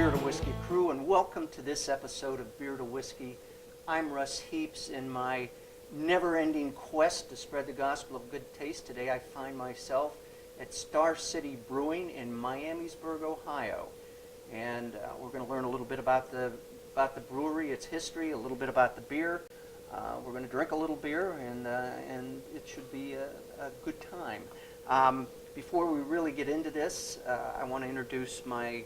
Beer to Whiskey crew, and welcome to this episode of Beer to Whiskey. I'm Russ Heaps. In my never-ending quest to spread the gospel of good taste, today I find myself at Star City Brewing in Miamisburg, Ohio. And we're going to learn a little bit about the brewery, its history, a little bit about the beer. We're going to drink a little beer, and it should be a good time. Before we really get into this, I want to introduce my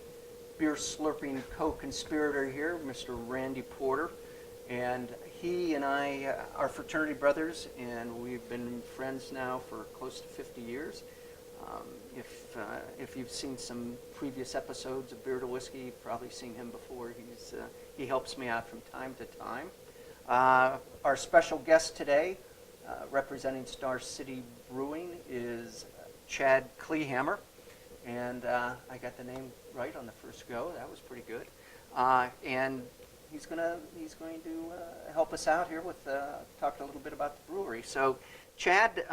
beer slurping co-conspirator here, Mr. Randy Porter. And he and I are fraternity brothers, and we've been friends now for close to 50 years. If you've seen some previous episodes of Beer to Whiskey, you've probably seen him before. He helps me out from time to time. Our special guest today, representing Star City Brewing, is Chad Kleehammer. And I got the name right on the first go. That was pretty good. And he's going to help us out here with talk a little bit about the brewery. So, Chad,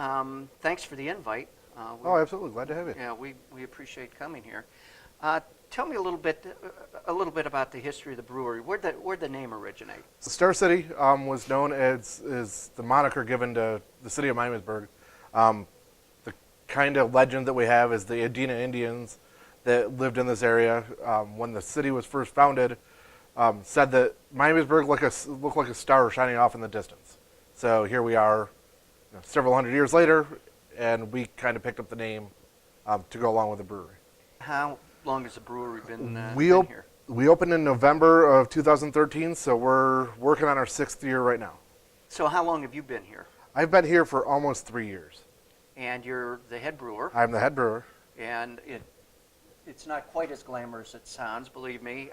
thanks for the invite. Absolutely, glad to have you. Yeah, we appreciate coming here. Tell me a little bit about the history of the brewery. Where'd the name originate? So Star City was known as the moniker given to the city of Miamisburg. The kind of legend that we have is the Adena Indians that lived in this area when the city was first founded. Said that Miamisburg looked like a star shining off in the distance. So here we are, several hundred years later, and we kind of picked up the name to go along with the brewery. How long has the brewery been here? We opened in November of 2013, so we're working on our 6th year right now. So how long have you been here? I've been here for almost 3 years. And you're the head brewer. I'm the head brewer. And it's not quite as glamorous as it sounds, believe me.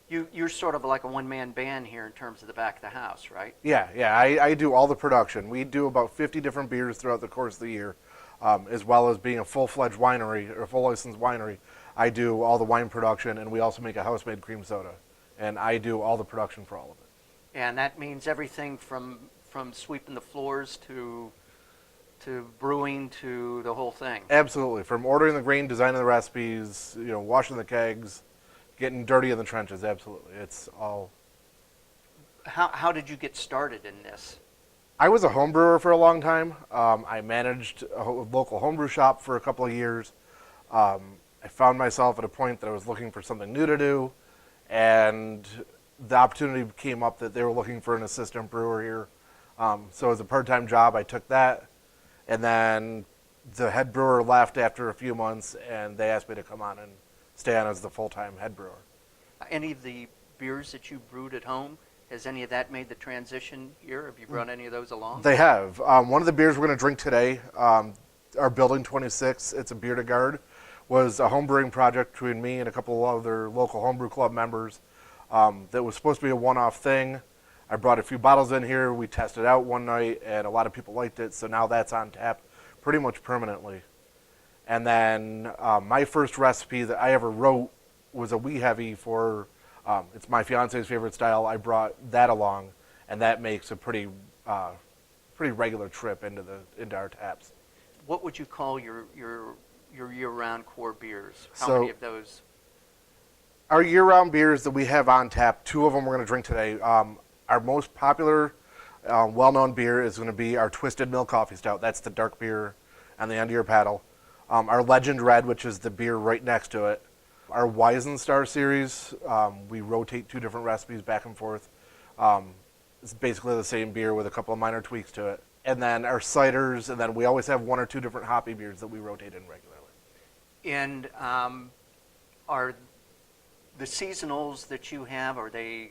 You're sort of like a one-man band here in terms of the back of the house, right? Yeah. I do all the production. We do about 50 different beers throughout the course of the year, as well as being a full-fledged winery, or a full-licensed winery. I do all the wine production, and we also make a house-made cream soda. And I do all the production for all of it. And that means everything from sweeping the floors to brewing to the whole thing? Absolutely. From ordering the grain, designing the recipes, washing the kegs, getting dirty in the trenches, absolutely. It's all. How did you get started in this? I was a home brewer for a long time. I managed a local homebrew shop for a couple of years. I found myself at a point that I was looking for something new to do, and the opportunity came up that they were looking for an assistant brewer here. So as a part-time job, I took that, and then the head brewer left after a few months, and they asked me to come on and stay on as the full-time head brewer. Any of the beers that you brewed at home, has any of that made the transition here? Have you brought any of those along? They have. One of the beers we're going to drink today, our Building 26, it's a beer to guard, was a home brewing project between me and a couple of other local homebrew club members that was supposed to be a one-off thing. I brought a few bottles in here, we tested it out one night, and a lot of people liked it, so now that's on tap pretty much permanently. And then my first recipe that I ever wrote was a wee heavy for, it's my fiance's favorite style. I brought that along, and that makes a pretty regular trip into our taps. What would you call your year-round core beers? How So, many of those? Our year-round beers that we have on tap, 2 of them we're going to drink today. Our most popular, well-known beer is going to be our Twisted Milk Coffee Stout. That's the dark beer on the end of your paddle. Our Legend Red, which is the beer right next to it. Our Weizen Star series, we rotate 2 different recipes back and forth. It's basically the same beer with a couple of minor tweaks to it. And then our ciders, and then we always have 1 or 2 different hoppy beers that we rotate in regularly. And are the seasonals that you have, are they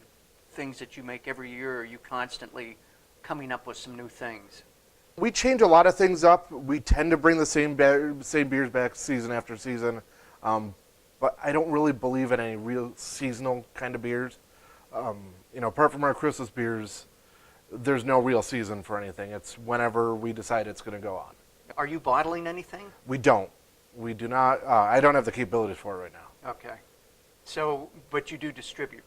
things that you make every year, or are you constantly coming up with some new things? We change a lot of things up. We tend to bring the same beers back season after season, but I don't really believe in any real seasonal kind of beers. Apart from our Christmas beers, there's no real season for anything. It's whenever we decide it's going to go on. Are you bottling anything? We don't. We do not. I don't have the capabilities for it right now. Okay. So, but you do distribute?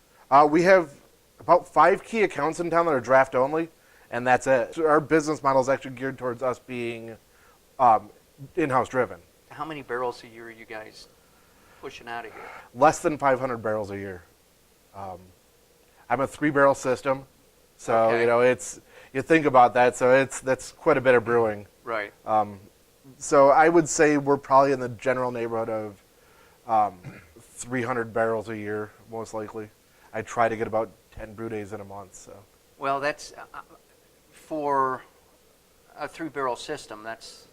We have about 5 key accounts in town that are draft only, and that's it. So our business model is actually geared towards us being in-house driven. How many barrels a year are you guys pushing out of here? Less than 500 barrels a year. I'm a 3-barrel system, so Okay. you think about that. So that's quite a bit of brewing. Right. So I would say we're probably in the general neighborhood of 300 barrels a year, most likely. I try to get about 10 brew days in a month. So Well, that's for a 3-barrel system. That's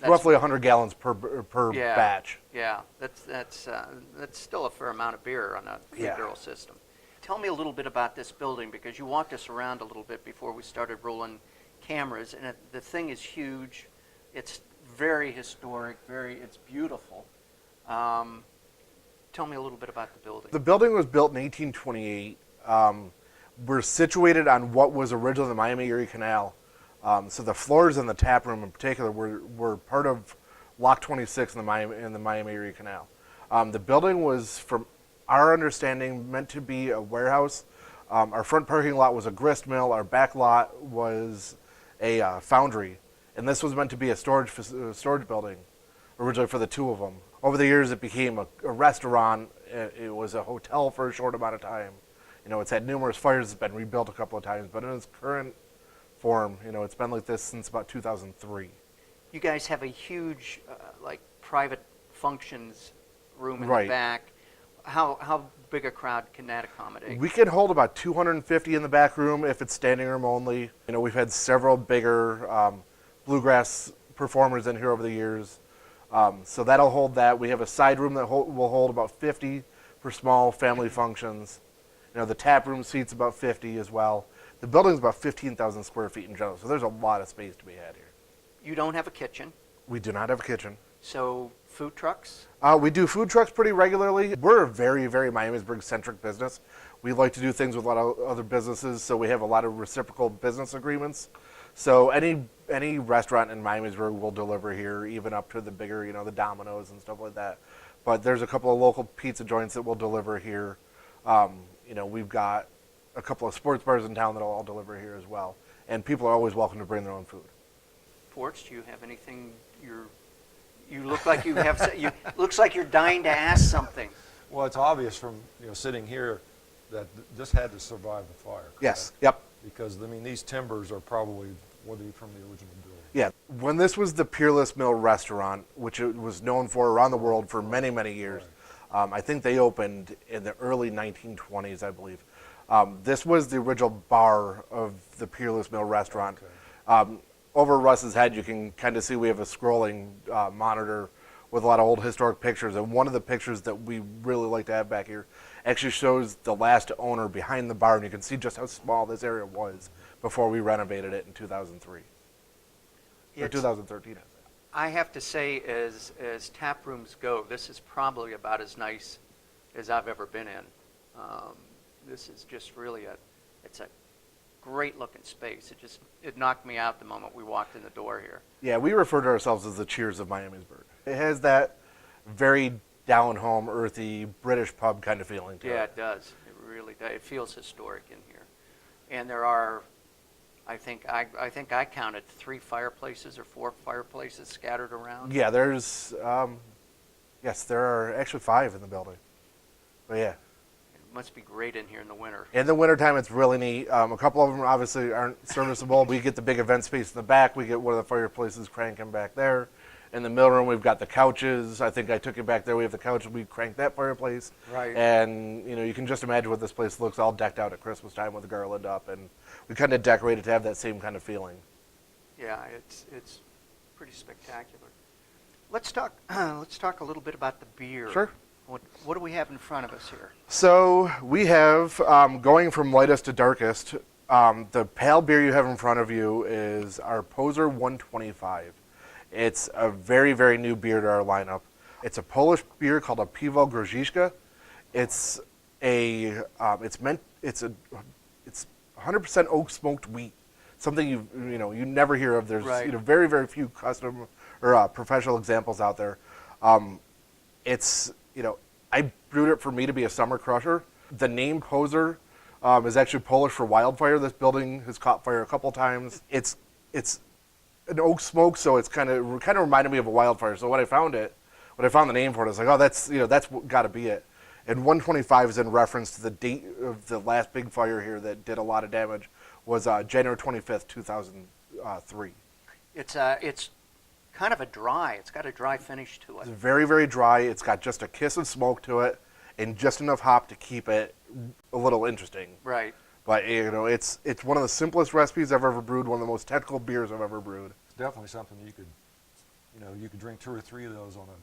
roughly 100 gallons per yeah, batch. Yeah, that's still a fair amount of beer on a 3-barrel system. Tell me a little bit about this building, because you walked us around a little bit before we started rolling cameras, and the thing is huge. It's very historic. It's beautiful. Tell me a little bit about the building. The building was built in 1828. We're situated on what was originally the Miami-Erie Canal. So the floors in the tap room in particular were part of Lock 26 in the Miami-Erie Canal. The building was, from our understanding, meant to be a warehouse. Our front parking lot was a grist mill. Our back lot was a foundry. And this was meant to be a storage building, originally for the two of them. Over the years, it became a restaurant. It was a hotel for a short amount of time. It's had numerous fires. It's been rebuilt a couple of times, but in its current form, it's been like this since about 2003. You guys have a huge, private functions room in Right. the back. How big a crowd can that accommodate? We can hold about 250 in the back room if it's standing room only. We've had several bigger bluegrass performers in here over the years. So that'll hold that. We have a side room that will hold about 50 for small family functions. The tap room seats about 50 as well. The building's about 15,000 square feet in general, so there's a lot of space to be had here. You don't have a kitchen, We do not have a kitchen. so food trucks? We do food trucks pretty regularly. We're a very, very Miamisburg-centric business. We like to do things with a lot of other businesses, so we have a lot of reciprocal business agreements. So any restaurant in Miamisburg will deliver here, even up to the bigger, the Domino's and stuff like that. But there's a couple of local pizza joints that will deliver here. We've got a couple of sports bars in town that'll all deliver here as well. And people are always welcome to bring their own food. Porch, do you have anything you look like you have, looks like you're dying to ask something. Well, it's obvious from sitting here that this had to survive the fire. Correct? Yes. Yep. Because these timbers are probably from the original building. Yeah. When this was the Peerless Mill restaurant, which it was known for around the world for many, many years, I think they opened in the early 1920s, I believe. This was the original bar of the Peerless Mill restaurant. Okay. Over Russ's head, you can kind of see we have a scrolling monitor with a lot of old historic pictures. And one of the pictures that we really like to have back here actually shows the last owner behind the bar. And you can see just how small this area was before we renovated it in 2003. Or 2013. I have to say, as tap rooms go, this is probably about as nice as I've ever been in. This is just really it's a great looking space. It knocked me out the moment we walked in the door here. Yeah, we refer to ourselves as the Cheers of Miamisburg. It has that very down-home, earthy, British pub kind of feeling to it. Yeah, it does. It really does. It feels historic in here. And there are, I think I counted 3 fireplaces or 4 fireplaces scattered around. Yeah, there's, yes, there are actually 5 in the building. But yeah. It must be great in here in the winter. In the wintertime, it's really neat. A couple of them obviously aren't serviceable. We get the big event space in the back. We get one of the fireplaces cranking back there. In the middle room, we've got the couches. I think I took it back there. We have the couch. We crank that fireplace. Right. And, you can just imagine what this place looks all decked out at Christmas time with the garland up. And we kind of decorated to have that same kind of feeling. Yeah, it's pretty spectacular. Let's talk a little bit about the beer. Sure. What do we have in front of us here? So we have, going from lightest to darkest, the pale beer you have in front of you is our Poser 125. It's a very, very new beer to our lineup. It's a Polish beer called a Piwo Grodziska. It's 100% oak smoked wheat. Something you never hear of. There's Right. Very, very few custom or professional examples out there. I brewed it for me to be a summer crusher. The name Poser is actually Polish for wildfire. This building has caught fire a couple times. It's an oak smoke, so it's kind of reminded me of a wildfire. So when But I found the name for it. I was like, oh, that's got to be it. And 125 is in reference to the date of the last big fire here that did a lot of damage. Was January 25th, 2003. It's kind of a dry. It's got a dry finish to it. It's very, very dry. It's got just a kiss of smoke to it, and just enough hop to keep it a little interesting. Right. But it's one of the simplest recipes I've ever brewed. One of the most technical beers I've ever brewed. It's definitely something you could drink 2 or 3 of those on a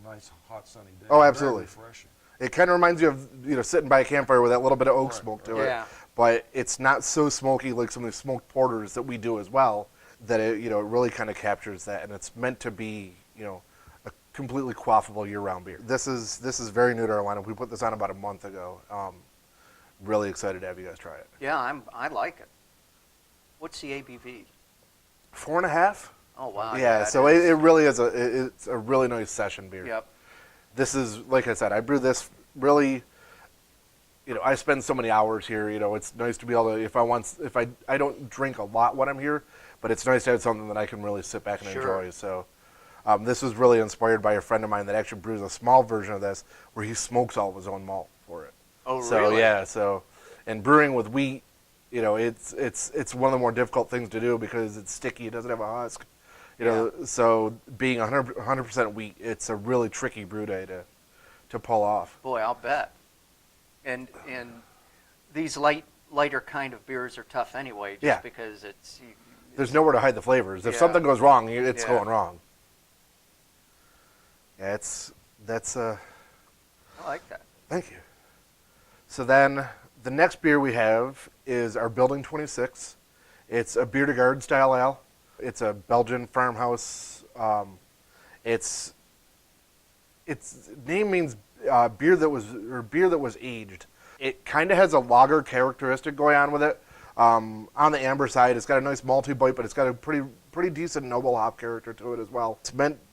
nice hot sunny day. Oh, absolutely. Very refreshing. It kind of reminds you of sitting by a campfire with that little bit of oak smoke to it. Yeah. But it's not so smoky like some of the smoked porters that we do as well. That it really kind of captures that, and it's meant to be a completely quaffable year-round beer. This is very new to our lineup. We put this on about a month ago. Really excited to have you guys try it. Yeah, I like it. What's the ABV? 4.5. Oh wow. Yeah, so it really is it's a really nice session beer. Yep. This is, like I said, I brew this really. I spend so many hours here. It's nice to be able to I don't drink a lot when I'm here, but it's nice to have something that I can really sit back and enjoy. So, this was really inspired by a friend of mine that actually brews a small version of this where he smokes all of his own malt for it. Oh, so, really? Yeah. So, and brewing with wheat, it's one of the more difficult things to do because it's sticky. It doesn't have a husk. So being 100% wheat, it's a really tricky brew day to pull off. Boy, I'll bet. And these lighter kind of beers are tough anyway, just because there's nowhere to hide the flavors. If something goes wrong, it's going wrong. Yeah, that's I like that. Thank you. So then the next beer we have is our Building 26. It's a beer to garden style ale. It's a Belgian farmhouse. Its name means beer that was aged. It kind of has a lager characteristic going on with it. On the amber side, it's got a nice malty bite, but it's got a pretty decent noble hop character to it as well.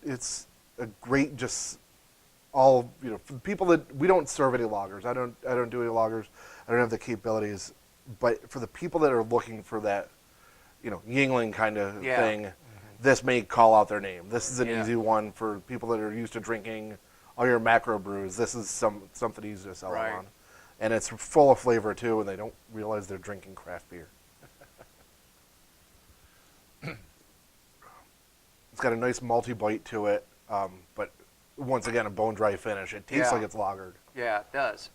It's a great for the people that we don't serve any lagers. I don't do any lagers. I don't have the capabilities. But for the people that are looking for that, Yingling kind of thing, this may call out their name. This is an easy one for people that are used to drinking all your macro brews. This is something easy to sell on. And it's full of flavor too, and they don't realize they're drinking craft beer. It's got a nice malty bite to it, but once again, a bone dry finish. It tastes like it's lagered. Yeah, it does.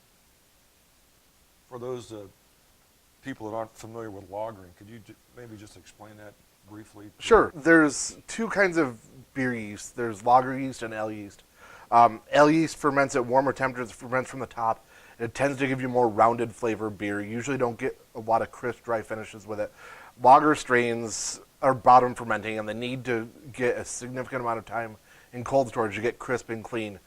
For those people that aren't familiar with lagering, could you maybe just explain that briefly? Sure. There's 2 kinds of beer yeast. There's lager yeast and ale yeast. Ale yeast ferments at warmer temperatures, ferments from the top. It tends to give you more rounded flavor beer. You usually don't get a lot of crisp, dry finishes with it. Lager strains are bottom fermenting, and they need to get a significant amount of time in cold storage to get crisp and clean.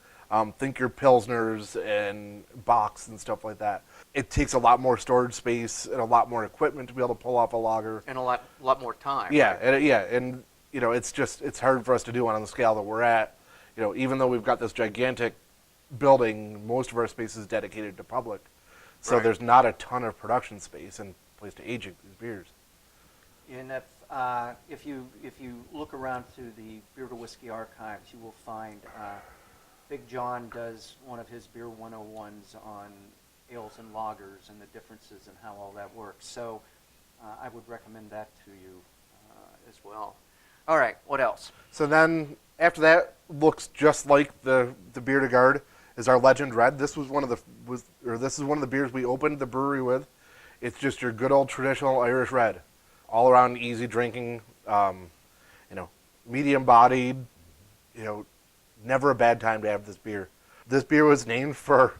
Think your Pilsners and Bocks and stuff like that. It takes a lot more storage space and a lot more equipment to be able to pull off a lager. And a lot more time. Yeah, right? and it's hard for us to do on the scale that we're at. Even though we've got this gigantic building, most of our space is dedicated to public, so there's not a ton of production space and place to age these beers. And if you look around through the Beer to Whiskey archives, you will find Big John does one of his beer 101s on ales and lagers and the differences and how all that works. So I would recommend that to you as well. All right, what else? So then after that, looks just like the beer to guard, is our Legend Red. This was one of the beers we opened the brewery with. It's just your good old traditional Irish red, all around easy drinking, medium bodied, never a bad time to have this beer. This beer was named for,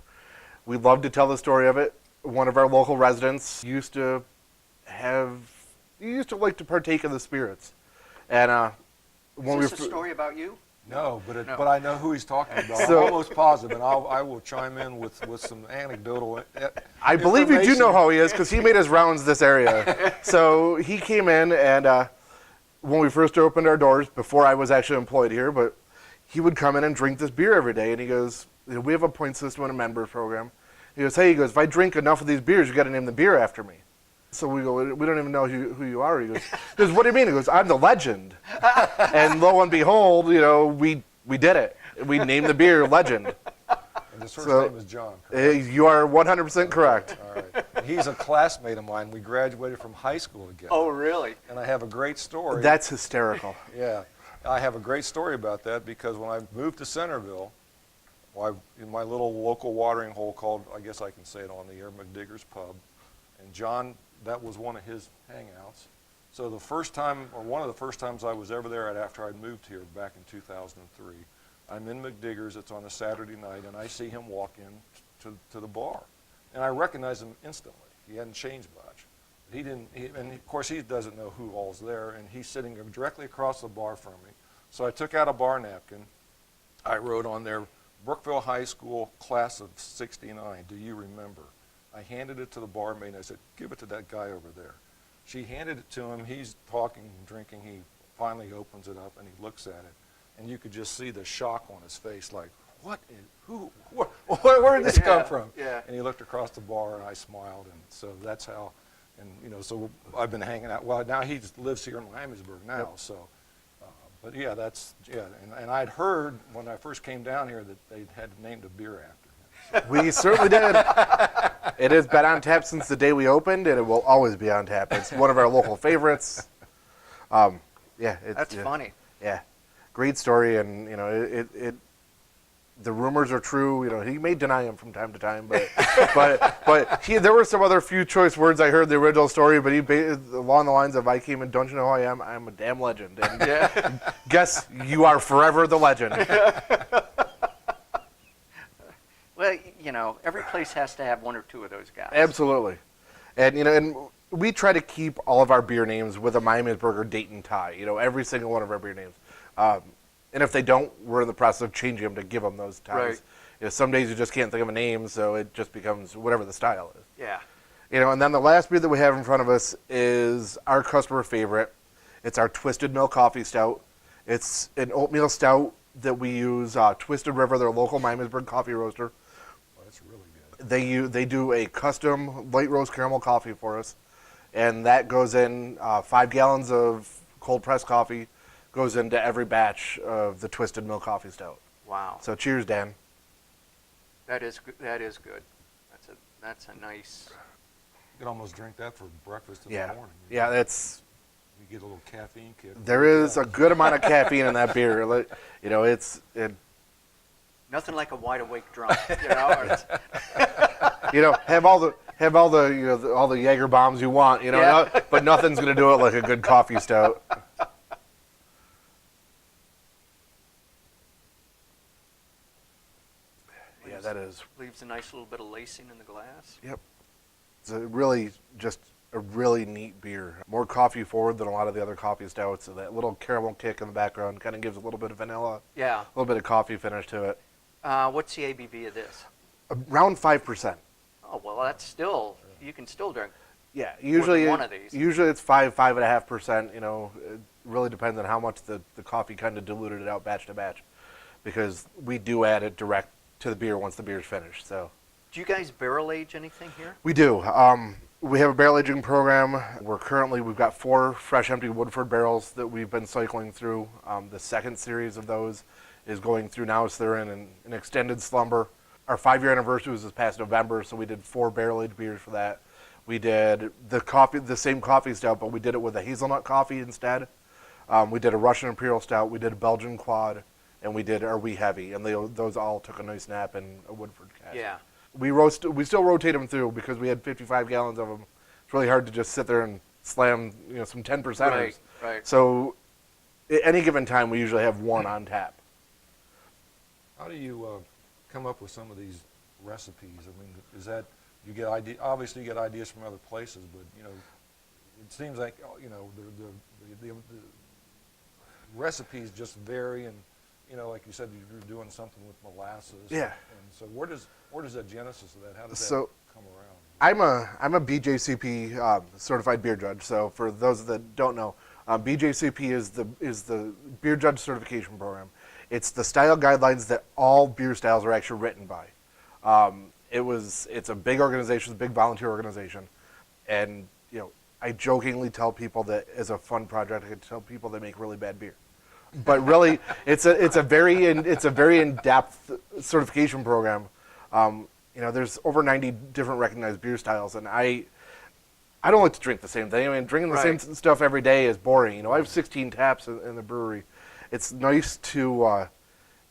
we love to tell the story of it. One of our local residents used to like to partake in the spirits, and when Is this a story about you? No, but I know who he's talking about. So, I'm almost positive, and I will chime in with some anecdotal. I believe you do know information. how he is because he made his rounds this area. So he came in, and when we first opened our doors, before I was actually employed here, but he would come in and drink this beer every day. And he goes, we have a point system and a members program. He goes, if I drink enough of these beers, you got to name the beer after me. So we go, we don't even know who you are. He goes, what do you mean? He goes, I'm the legend. And lo and behold, we did it. We named the beer Legend. And his first name is John. You are 100% correct. All right. And he's a classmate of mine. We graduated from high school together. Oh, really? And I have a great story. That's hysterical. Yeah. I have a great story about that because when I moved to Centerville, in my little local watering hole called, I guess I can say it on the air, McDigger's Pub, and John, that was one of his hangouts. So the first time, or one of the first times I was ever there after I'd moved here back in 2003, I'm in McDigger's, it's on a Saturday night, and I see him walk in to the bar. And I recognize him instantly. He hadn't changed much. And of course he doesn't know who all's there, and he's sitting directly across the bar from me. So I took out a bar napkin. I wrote on there, Brookville High School, class of '69, do you remember? I handed it to the barmaid, and I said, give it to that guy over there. She handed it to him. He's talking and drinking. He finally opens it up, and he looks at it. And you could just see the shock on his face, like, where did this come from? Yeah. And he looked across the bar, and I smiled, and so that's how, and so I've been hanging out. Well, now he lives here in Miamisburg now, Yep. so, but yeah, and I'd heard when I first came down here that they had named a beer after him. We certainly did. It has been on tap since the day we opened, and it will always be on tap. It's one of our local favorites. That's funny. Yeah, great story, and the rumors are true. He may deny them from time to time, but there were some other few choice words I heard in the original story. But he along the lines of, "I came and don't you know who I am? I'm a damn legend." And guess you are forever the legend. Well, every place has to have one or two of those guys. Absolutely, and we try to keep all of our beer names with a Miamisburg or Dayton tie. Every single one of our beer names. And if they don't, we're in the process of changing them to give them those ties. Right. Some days you just can't think of a name, so it just becomes whatever the style is. Yeah. And then the last beer that we have in front of us is our customer favorite. It's our Twisted Mill Coffee Stout. It's an oatmeal stout that we use Twisted River, their local Miamisburg coffee roaster. Oh, that's really good. They do a custom light roast caramel coffee for us, and that goes in 5 gallons of cold pressed coffee. Goes into every batch of the Twisted Mill Coffee Stout. Wow. So cheers, Dan. That is good. That's a nice. You can almost drink that for breakfast in the morning. Yeah, You get a little caffeine kick. there is a good amount of caffeine in that beer. Nothing like a wide awake drunk. Have all the all the Jaeger bombs you want. But nothing's gonna do it like a good coffee stout. Yeah, that is. Leaves a nice little bit of lacing in the glass. Yep. It's a really neat beer. More coffee forward than a lot of the other coffee stouts. So that little caramel kick in the background kind of gives a little bit of vanilla. Yeah. A little bit of coffee finish to it. What's the ABV of this? Around 5%. Oh, well, that's still, you can still drink. Yeah, usually one of these. Usually it's 5.5%. It really depends on how much the coffee kind of diluted it out batch to batch, because we do add it direct to the beer once the beer's finished. So. Do you guys barrel age anything here? We do. We have a barrel aging program. We've got 4 fresh empty Woodford barrels that we've been cycling through. The second series of those is going through now, so they're in an extended slumber. Our 5-year anniversary was this past November, so we did 4 barrel aged beers for that. We did the same coffee stout, but we did it with a hazelnut coffee instead. We did a Russian Imperial Stout, we did a Belgian Quad, and we did our Wee Heavy, and those all took a nice nap in a Woodford cask. Yeah. We still rotate them through because we had 55 gallons of them. It's really hard to just sit there and slam some 10%ers. Right. So at any given time, we usually have 1 on tap. How do you come up with some of these recipes? I mean, is that you get obviously you get ideas from other places, but it seems like the recipes just vary, and like you said, you're doing something with molasses. Yeah. And so where does that genesis of that? How does that come around? I'm a BJCP certified beer judge. So for those that don't know, BJCP is the beer judge certification program. It's the style guidelines that all beer styles are actually written by. It's a big organization, it's a big volunteer organization, and I jokingly tell people that as a fun project, I can tell people they make really bad beer. But really, it's a very in-depth certification program. There's over 90 different recognized beer styles, and I don't like to drink the same thing. I mean, drinking the same stuff every day is boring. I have 16 taps in the brewery. It's nice to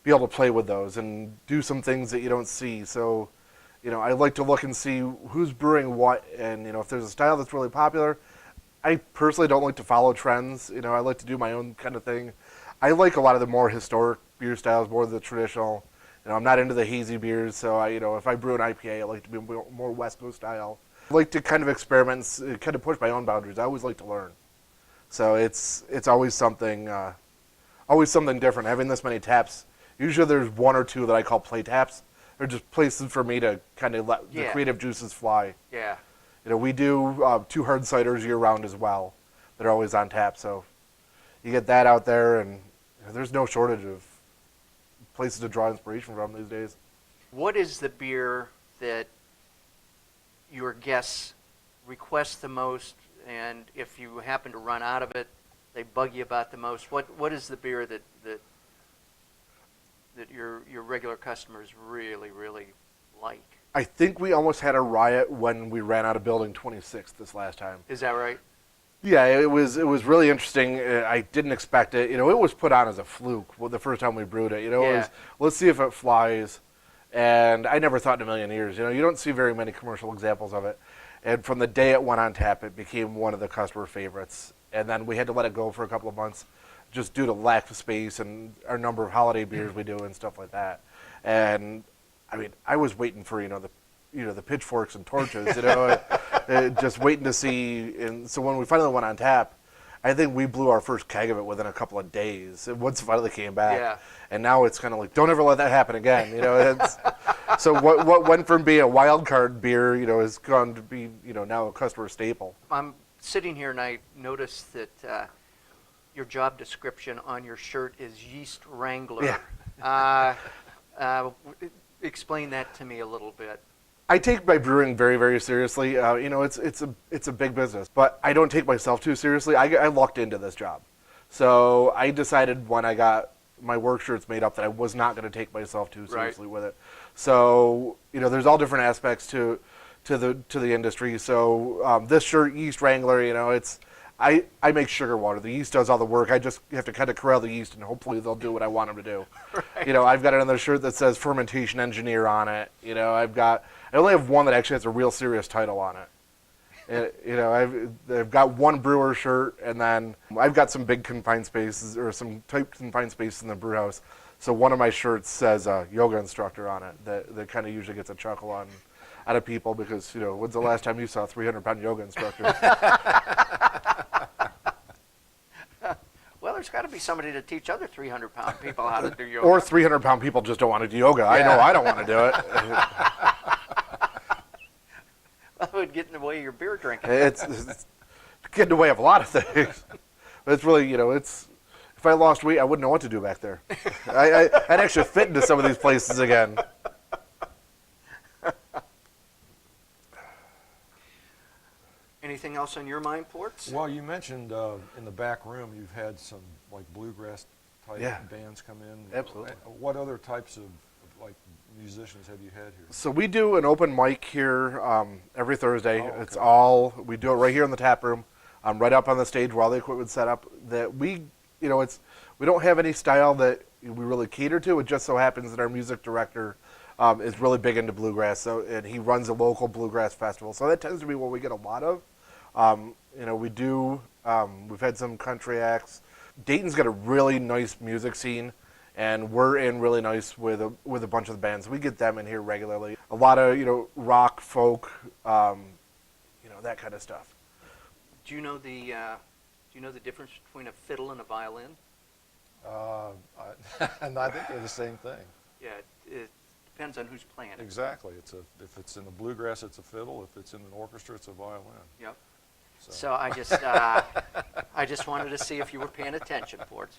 be able to play with those and do some things that you don't see. So, I like to look and see who's brewing what, and if there's a style that's really popular. I personally don't like to follow trends. I like to do my own kind of thing. I like a lot of the more historic beer styles, more of the traditional. I'm not into the hazy beers, so if I brew an IPA, I like to be more West Coast style. I like to kind of experiment, kind of push my own boundaries. I always like to learn, so it's always something different. Having this many taps, usually there's one or two that I call play taps. They're just places for me to kind of let the creative juices fly. Yeah. We do 2 hard ciders year round as well. They're always on tap, so you get that out there, and there's no shortage of places to draw inspiration from these days. What is the beer that your guests request the most, and if you happen to run out of it, they bug you about the most? What is the beer that your regular customers really, really like? I think we almost had a riot when we ran out of Building 26 this last time. Is that right? Yeah, it was really interesting. I didn't expect it. It was put on as a fluke the first time we brewed it. It was, let's see if it flies. And I never thought in a million years. You don't see very many commercial examples of it. And from the day it went on tap, it became one of the customer favorites. And then we had to let it go for a couple of months just due to lack of space and our number of holiday beers we do and stuff like that. And I mean, I was waiting for the pitchforks and torches, just waiting to see. And so when we finally went on tap, I think we blew our first keg of it within a couple of days. Once it finally came back, Yeah. And now it's kind of like, don't ever let that happen again. So what went from being a wild card beer, has gone to be now a customer staple. I'm sitting here and I noticed that your job description on your shirt is Yeast Wrangler. Yeah. Explain that to me a little bit. I take my brewing very, very seriously. It's a big business, but I don't take myself too seriously. I lucked into this job, so I decided when I got my work shirts made up that I was not going to take myself too seriously with it. So there's all different aspects to the industry. So this shirt, Yeast Wrangler, I make sugar water. The yeast does all the work. I just have to kind of corral the yeast, and hopefully they'll do what I want them to do. Right. I've got another shirt that says fermentation engineer on it. I only have one that actually has a real serious title on it. And, I've got one brewer shirt, and then I've got some big confined spaces or some tight confined spaces in the brew house. So one of my shirts says yoga instructor on it. That kind of usually gets a chuckle out of people because when's the last time you saw a 300-pound yoga instructor? Well, there's got to be somebody to teach other 300-pound people how to do yoga. Or 300-pound people just don't want to do yoga. Yeah. I know I don't want to do it. That would get in the way of your beer drinking. It's get in the way of a lot of things. But it's really, if I lost weight, I wouldn't know what to do back there. I'd actually fit into some of these places again. Anything else on your mind, Ports? Well, you mentioned in the back room you've had some like bluegrass type bands come in. Absolutely. What other types of like musicians have you had here? So we do an open mic here every Thursday. Oh, okay. We do it right here in the tap room, right up on the stage where all the equipment's set up. That we don't have any style that we really cater to. It just so happens that our music director is really big into bluegrass, and he runs a local bluegrass festival. So that tends to be what we get a lot of. We've had some country acts. Dayton's got a really nice music scene, and we're in really nice with a bunch of the bands. We get them in here regularly. A lot of rock, folk, that kind of stuff. Do you know the difference between a fiddle and a violin? And I think they're the same thing. Yeah, it depends on who's playing it. Exactly. If it's in the bluegrass, it's a fiddle. If it's in an orchestra, it's a violin. Yep. So I just wanted to see if you were paying attention, Ports.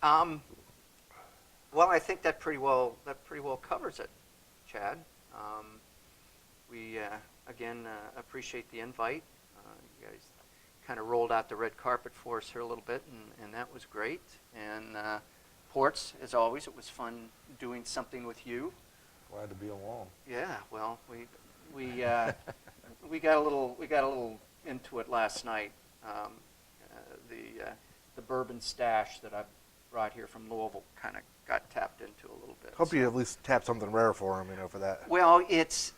Well, I think that pretty well covers it, Chad. We again appreciate the invite. You guys kind of rolled out the red carpet for us here a little bit, and that was great. And Ports, as always, it was fun doing something with you. Glad to be along. Yeah, well, we got a little into it last night. The bourbon stash that I brought here from Louisville kind of got tapped into a little bit. Hope you at least tap something rare for him, for that. Well, it's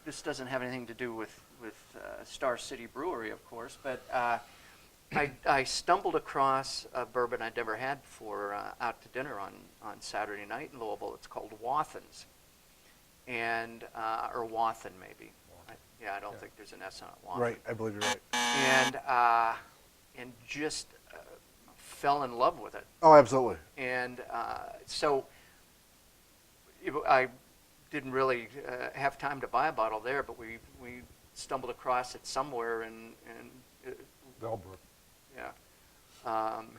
this doesn't have anything to do with Star City Brewery, of course, but I stumbled across a bourbon I'd never had before out to dinner on Saturday night in Louisville. It's called Wathans, and or Wathan maybe. I don't think there's an S on it. Wathan. Right, I believe you're right. And just fell in love with it. Oh, absolutely. And so I didn't really have time to buy a bottle there, but we stumbled across it somewhere in Bellbrook.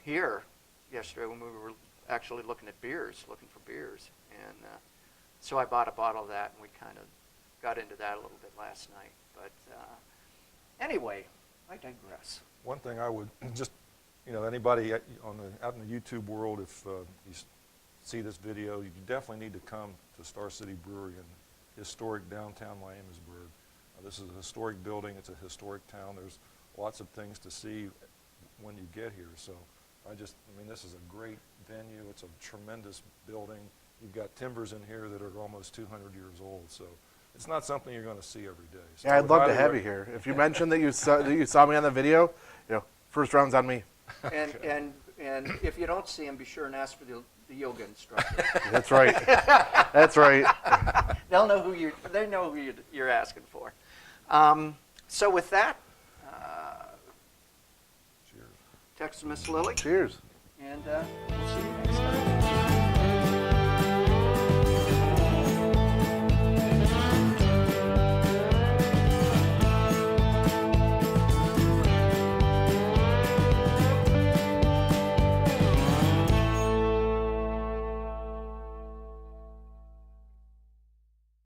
here yesterday when we were actually looking for beers, and so I bought a bottle of that, and we kind of got into that a little bit last night. But anyway, I digress. One thing I would just, anybody out in the YouTube world, if you see this video, you definitely need to come to Star City Brewery in historic downtown Miamisburg. This is a historic building. It's a historic town. There's lots of things to see when you get here. So this is a great venue. It's a tremendous building. You've got timbers in here that are almost 200 years old. So it's not something you're going to see every day. So Yeah, I'd love to have you here. If you mentioned that you saw me on the video, first round's on me. And if you don't see him, be sure and ask for the yoga instructor. That's right. That's right. They know who you're asking for. So with that, cheers. text Miss Lily, Cheers. and we'll see you.